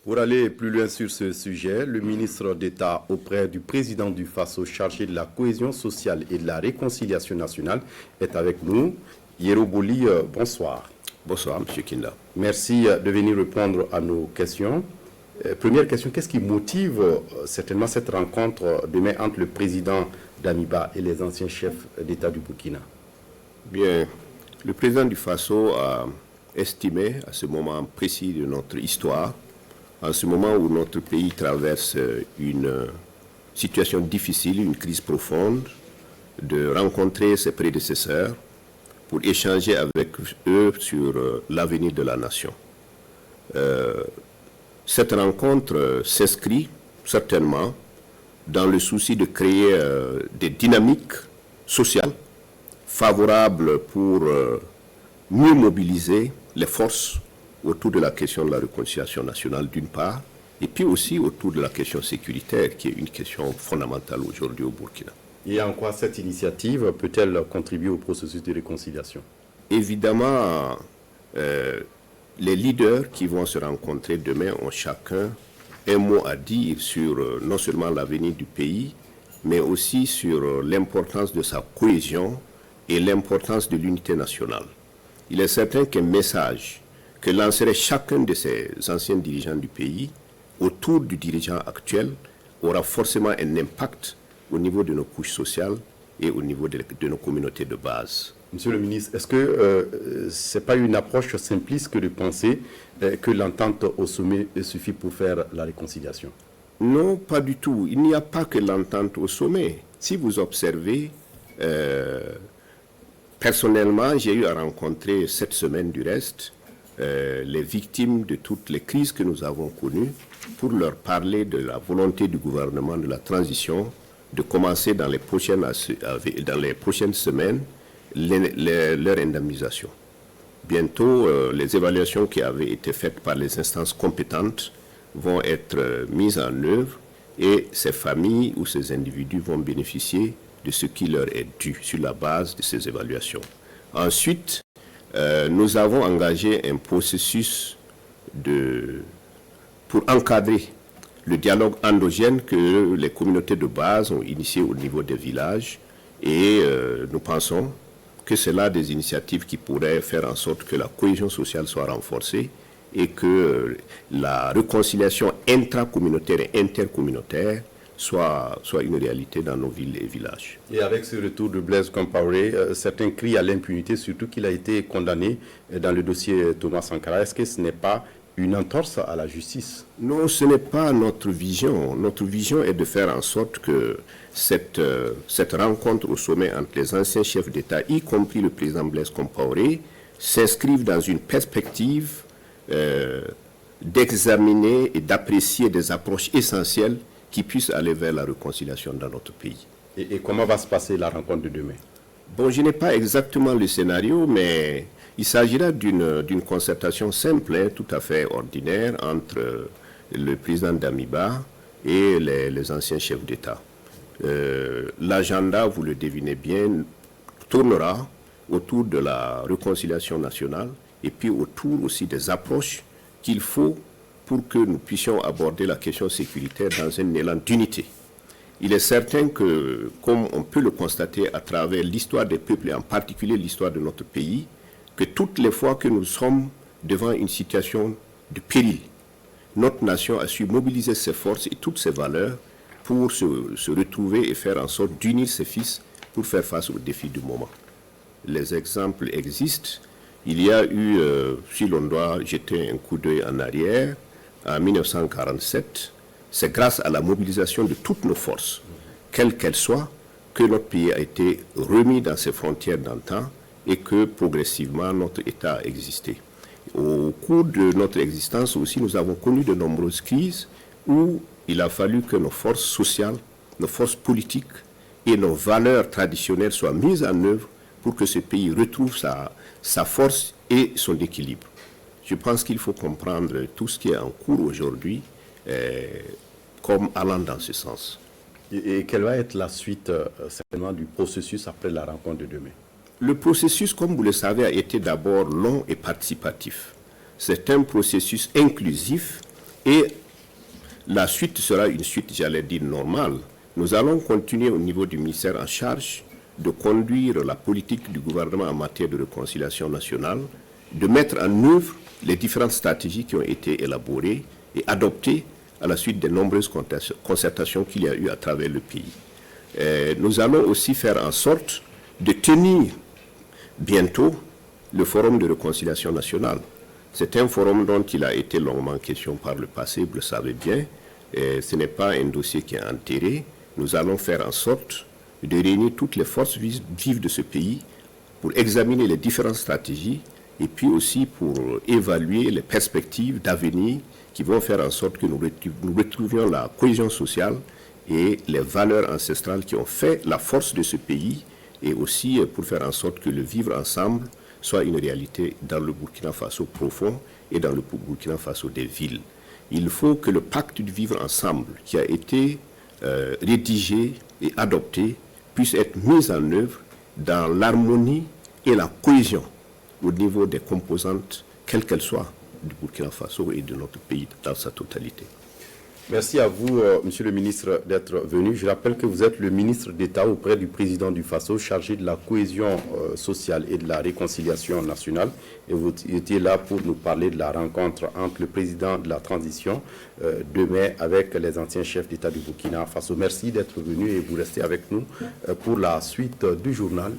Pour aller plus loin sur ce sujet, le ministre d'État auprès du président du FASO chargé de la cohésion sociale et de la réconciliation nationale est avec nous. Yero Boli, bonsoir. Bonsoir, M. Kinda. Merci de venir répondre à nos questions. Première question, qu'est-ce qui motive certainement cette rencontre demain entre le président d'Amiba et les anciens chefs d'État du Burkina? Bien, le président du FASO a estimé à ce moment précis de notre histoire, en ce moment où notre pays traverse une situation difficile, une crise profonde, de rencontrer ses prédécesseurs pour échanger avec eux sur l'avenir de la nation. Cette rencontre s'inscrit certainement dans le souci de créer des dynamiques sociales favorables pour mieux mobiliser les forces autour de la question de la réconciliation nationale d'une part, et puis aussi autour de la question sécuritaire, qui est une question fondamentale aujourd'hui au Burkina. Et en quoi cette initiative peut-elle contribuer au processus de réconciliation? Évidemment, les leaders qui vont se rencontrer demain ont chacun un mot à dire sur non seulement l'avenir du pays, mais aussi sur l'importance de sa cohésion et l'importance de l'unité nationale. Il est certain qu'un message que lancerait chacun de ces anciens dirigeants du pays autour du dirigeant actuel aura forcément un impact au niveau de nos couches sociales et au niveau de nos communautés de base. Monsieur le ministre, est-ce que ce n'est pas une approche simpliste que de penser que l'entente au sommet suffit pour faire la réconciliation? Non, pas du tout. Il n'y a pas que l'entente au sommet. Si vous observez, personnellement, j'ai eu à rencontrer cette semaine du reste les victimes de toutes les crises que nous avons connues pour leur parler de la volonté du gouvernement de la transition de commencer dans les prochaines semaines leur indemnisation. Bientôt, les évaluations qui avaient été faites par les instances compétentes vont être mises en œuvre et ces familles ou ces individus vont bénéficier de ce qui leur est dû sur la base de ces évaluations. Ensuite, nous avons engagé un processus pour encadrer le dialogue endogène que les communautés de base ont initié au niveau des villages et nous pensons que c'est là des initiatives qui pourraient faire en sorte que la cohésion sociale soit renforcée et que la réconciliation intracommunautaire et intercommunautaire soit une réalité dans nos villes et villages. Et avec ce retour de Blaise Compaoré, certains crient à l'impunité, surtout qu'il a été condamné dans le dossier Thomas Sankara. Est-ce que ce n'est pas une entorse à la justice? Non, ce n'est pas notre vision. Notre vision est de faire en sorte que cette rencontre au sommet entre les anciens chefs d'État, y compris le président Blaise Compaoré, s'inscrive dans une perspective d'examiner et d'apprécier des approches essentielles qui puissent aller vers la réconciliation dans notre pays. Et comment va se passer la rencontre de demain? Bon, je n'ai pas exactement le scénario, mais il s'agira d'une concertation simple, tout à fait ordinaire, entre le président d'Amiba et les anciens chefs d'État. L'agenda, vous le devinez bien, tournera autour de la réconciliation nationale et puis autour aussi des approches qu'il faut pour que nous puissions aborder la question sécuritaire dans un élan d'unité. Il est certain que, comme on peut le constater à travers l'histoire des peuples, et en particulier l'histoire de notre pays, que toutes les fois que nous sommes devant une situation de péril, notre nation a su mobiliser ses forces et toutes ses valeurs pour se retrouver et faire en sorte d'unir ses fils pour faire face aux défis du moment. Les exemples existent. Il y a eu, si l'on doit jeter un coup d'œil en arrière, en 1947, c'est grâce à la mobilisation de toutes nos forces, quelles qu'elles soient, que notre pays a été remis dans ses frontières d'antan et que progressivement notre État a existé. Au cours de notre existence aussi, nous avons connu de nombreuses crises où il a fallu que nos forces sociales, nos forces politiques et nos valeurs traditionnelles soient mises en œuvre pour que ce pays retrouve sa force et son équilibre. Je pense qu'il faut comprendre tout ce qui est en cours aujourd'hui comme allant dans ce sens. Et quelle va être la suite certainement du processus après la rencontre de demain? Le processus, comme vous le savez, a été d'abord long et participatif. C'est un processus inclusif Et la suite sera une suite, j'allais dire, normale. Nous allons continuer au niveau du ministère en charge de conduire la politique du gouvernement en matière de réconciliation nationale, de mettre en œuvre les différentes stratégies qui ont été élaborées et adoptées à la suite des nombreuses concertations qu'il y a eu à travers le pays. Nous allons aussi faire en sorte de tenir bientôt le forum de réconciliation nationale. C'est un forum dont il a été longuement question par le passé, vous le savez bien. Ce n'est pas un dossier qui est enterré. Nous allons faire en sorte de réunir toutes les forces vives de ce pays pour examiner les différentes stratégies et puis aussi pour évaluer les perspectives d'avenir qui vont faire en sorte que nous retrouvions la cohésion sociale et les valeurs ancestrales qui ont fait la force de ce pays, et aussi pour faire en sorte que le vivre ensemble soit une réalité dans le Burkina Faso profond et dans le Burkina Faso des villes. Il faut que le pacte du vivre ensemble qui a été rédigé et adopté puisse être mis en œuvre dans l'harmonie et la cohésion au niveau des composantes, quelles qu'elles soient, du Burkina Faso et de notre pays dans sa totalité. Merci à vous, Monsieur le ministre, d'être venu. Je rappelle que vous êtes le ministre d'État auprès du président du Faso, chargé de la cohésion sociale et de la réconciliation nationale. Et vous étiez là pour nous parler de la rencontre entre le président de la transition demain avec les anciens chefs d'État du Burkina Faso. Merci d'être venu et vous restez avec nous pour la suite du journal.